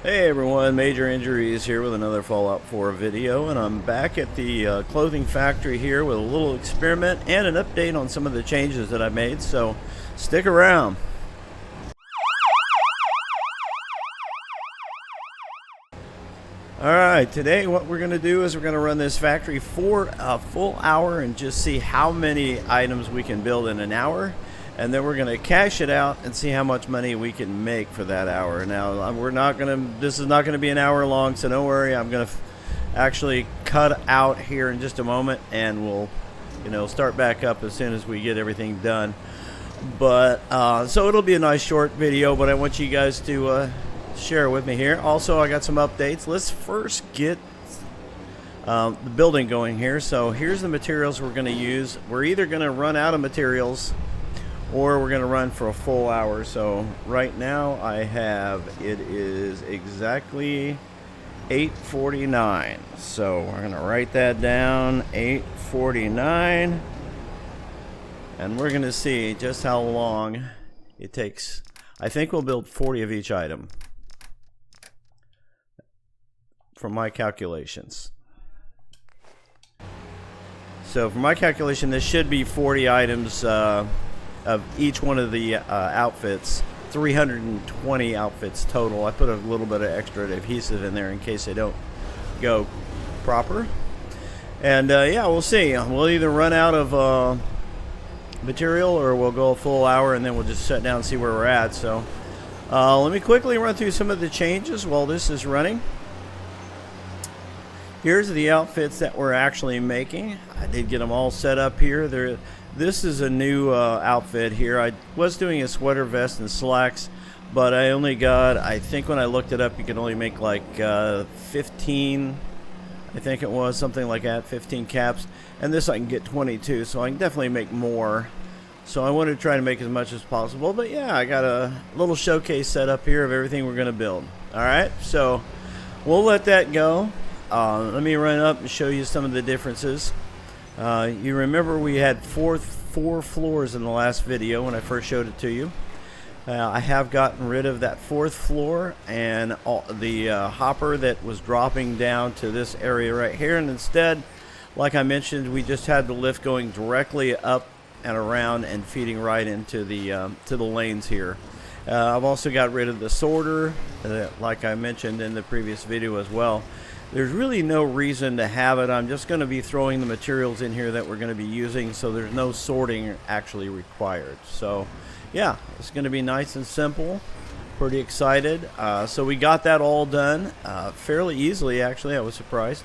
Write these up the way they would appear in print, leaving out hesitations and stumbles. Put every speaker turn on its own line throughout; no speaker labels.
Hey everyone, Major Injuries here with another Fallout 4 video, and I'm back at the clothing factory here with a little experiment and an update on some of the changes that I made, so stick around. Alright, today what we're going to do is we're going to run this factory for a full hour and just see how many items we can build in an hour. And then we're going to cash it out and see how much money we can make for that hour. Now, this is not going to be an hour long, so don't worry. I'm going to actually cut out here in just a moment, and we'll, start back up as soon as we get everything done. But, so it'll be a nice short video, but I want you guys to share with me here. Also, I got some updates. Let's first get the building going here. So here's the materials we're going to use. We're either going to run out of materials or we're going to run for a full hour. So right now it is exactly 8:49. So we're going to write that down, 8:49. And we're going to see just how long it takes. I think we'll build 40 of each item from my calculations. So from my calculation, this should be 40 items of each one of the outfits. 320 outfits total. I put a little bit of extra adhesive in there in case they don't go proper. And yeah, we'll see. We'll either run out of material or we'll go a full hour, and then we'll just sit down and see where we're at. So let me quickly run through some of the changes while this is running. Here's the outfits that we're actually making. I did get them all set up here. This is a new outfit here. I was doing a sweater vest and slacks, but I only got, I think when I looked it up, you can only make like 15, I think it was, something like that, 15 caps. And this I can get 22, so I can definitely make more. So I wanted to try to make as much as possible. But yeah, I got a little showcase set up here of everything we're going to build. Alright, so we'll let that go. Let me run up and show you some of the differences. You remember we had four floors in the last video when I first showed it to you. I have gotten rid of that fourth floor and the hopper that was dropping down to this area right here, and instead, like I mentioned, we just had the lift going directly up and around and feeding right into the lanes here. I've also got rid of the sorter, like I mentioned in the previous video as well. There's really no reason to have it. I'm just going to be throwing the materials in here that we're going to be using, so there's no sorting actually required. So yeah, it's going to be nice and simple. Pretty excited. So we got that all done fairly easily, actually. I was surprised.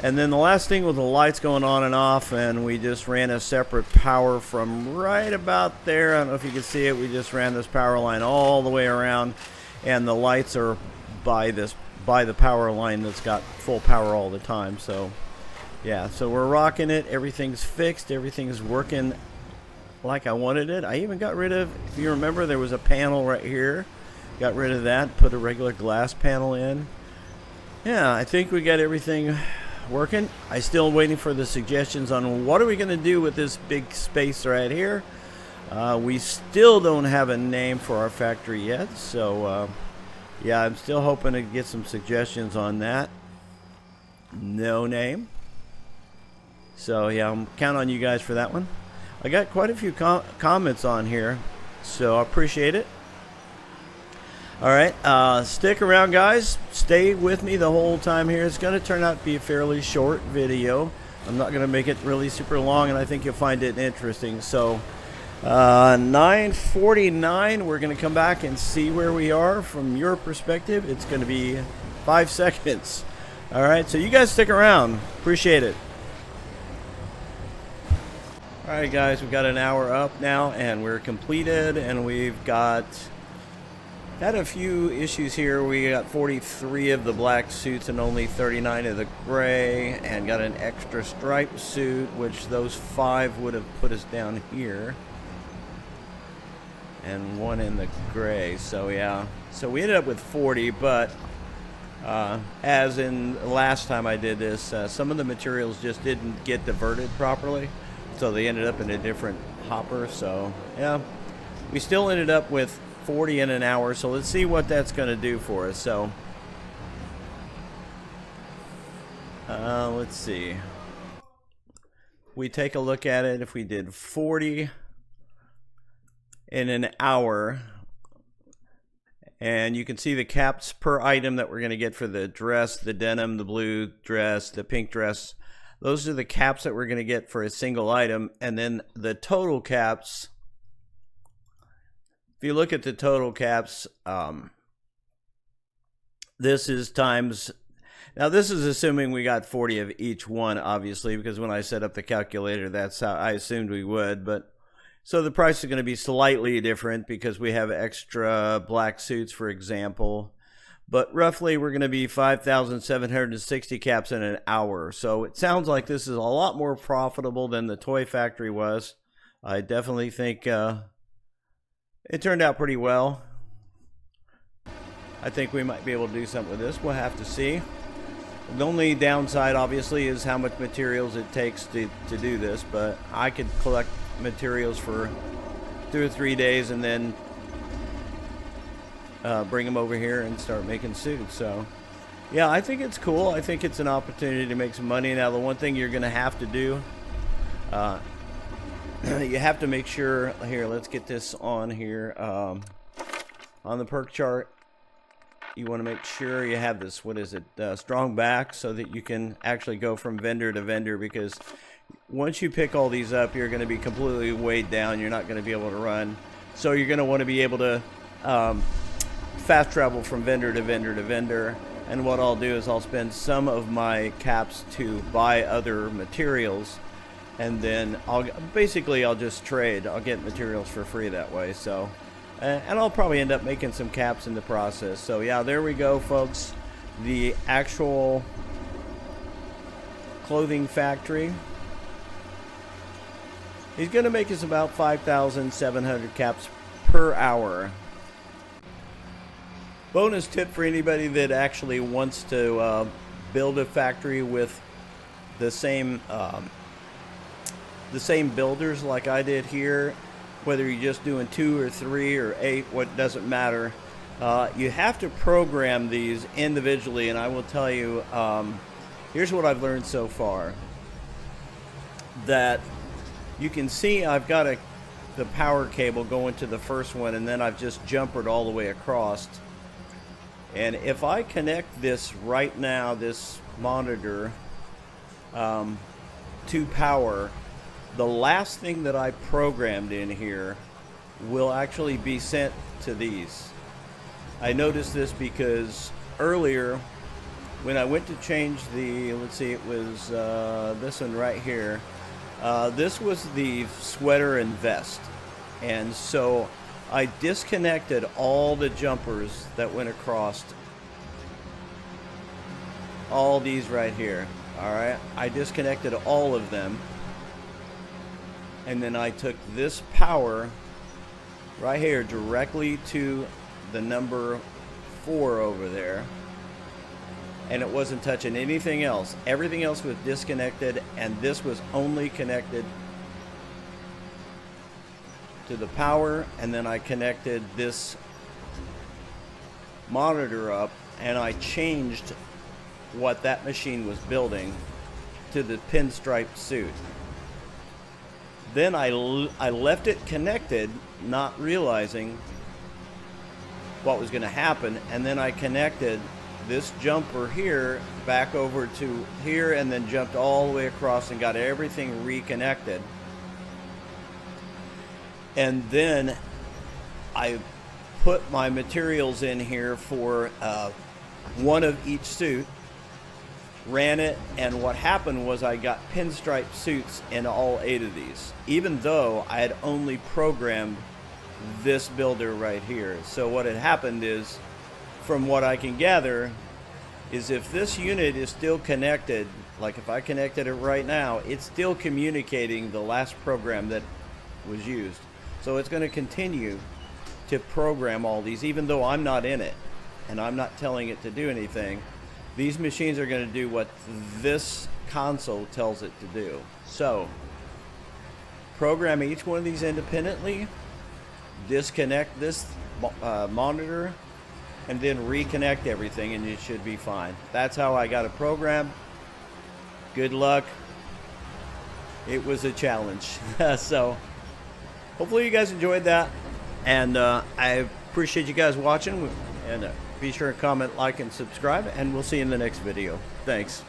And then the last thing was the lights going on and off, and we just ran a separate power from right about there. I don't know if you can see it. We just ran this power line all the way around, and the lights are by the power line that's got full power all the time. So yeah, so we're rocking it. Everything's fixed. Everything's working like I wanted it. I even got rid of, if you remember, there was a panel right here. Got rid of that, put a regular glass panel in. Yeah, I think we got everything working. I still waiting for the suggestions on what are we going to do with this big space right here. We still don't have a name for our factory yet, so yeah, I'm still hoping to get some suggestions on that. No name. So yeah, I'm counting on you guys for that one. I got quite a few comments on here, so I appreciate it. Alright, stick around, guys. Stay with me the whole time here. It's going to turn out to be a fairly short video. I'm not going to make it really super long, and I think you'll find it interesting. So 9:49, we're going to come back and see where we are from your perspective. It's going to be 5 seconds. All right, so you guys stick around. Appreciate it. All right, guys, we've got an hour up now, and we're completed, and we've had a few issues here. We got 43 of the black suits and only 39 of the gray, and got an extra striped suit, which those 5 would have put us down here. And 1 in the gray. So yeah, so we ended up with 40, but as in the last time I did this, some of the materials just didn't get diverted properly, so they ended up in a different hopper. So yeah, we still ended up with 40 in an hour, so let's see what that's going to do for us. So Let's see. We take a look at it. If we did 40 in an hour, and you can see the caps per item that we're going to get for the dress, the denim, the blue dress, the pink dress. Those are the caps that we're going to get for a single item. And then the total caps, if you look at the total caps, this is times, now this is assuming we got 40 of each one, obviously, because when I set up the calculator, that's how I assumed we would. But so the price is going to be slightly different because we have extra black suits, for example. But roughly, we're going to be 5,760 caps in an hour. So it sounds like this is a lot more profitable than the Toy Factory was. I definitely think it turned out pretty well. I think we might be able to do something with this. We'll have to see. The only downside, obviously, is how much materials it takes to do this. But I could collect materials for 2 or 3 days and then bring them over here and start making suits. So yeah, I think it's cool. I think it's an opportunity to make some money. Now the one thing you're gonna have to do, you have to make sure, here, let's get this on here, on the perk chart. You want to make sure you have this, what is it, strong back, so that you can actually go from vendor to vendor, because once you pick all these up, you're going to be completely weighed down. You're not going to be able to run. So you're going to want to be able to fast travel from vendor to vendor to vendor. And what I'll do is I'll spend some of my caps to buy other materials, and then I'll just trade. I'll get materials for free that way. So, and I'll probably end up making some caps in the process. So yeah, there we go, folks. The actual clothing factory. He's going to make us about 5,700 caps per hour. Bonus tip for anybody that actually wants to build a factory with the same builders like I did here, whether you're just doing 2 or 3 or 8, what doesn't matter. You have to program these individually, and I will tell you, here's what I've learned so far. That you can see I've got the power cable going to the first one, and then I've just jumpered all the way across. And if I connect this right now, this monitor, to power, the last thing that I programmed in here will actually be sent to these. I noticed this because earlier when I went to change the, let's see, it was this one right here. This was the sweater and vest, and so I disconnected all the jumpers that went across all these right here. Alright, I disconnected all of them, and then I took this power right here directly to the number 4 over there, and it wasn't touching anything else. Everything else was disconnected, and this was only connected to the power. And then I connected this monitor up, and I changed what that machine was building to the pinstripe suit. Then I left it connected, not realizing what was going to happen, and then I connected this jumper here back over to here, and then jumped all the way across and got everything reconnected. And then I put my materials in here for one of each suit, ran it, and what happened was I got pinstripe suits in all 8 of these, even though I had only programmed this builder right here. So what had happened is, from what I can gather, is if this unit is still connected, like if I connected it right now, it's still communicating the last program that was used. So it's going to continue to program all these, even though I'm not in it and I'm not telling it to do anything. These machines are going to do what this console tells it to do. So program each one of these independently, disconnect this monitor, and then reconnect everything, and you should be fine. That's how I got it programmed. good luck. It was a challenge. So hopefully you guys enjoyed that, and I appreciate you guys watching, and be sure to comment, like, and subscribe, and we'll see you in the next video. Thanks.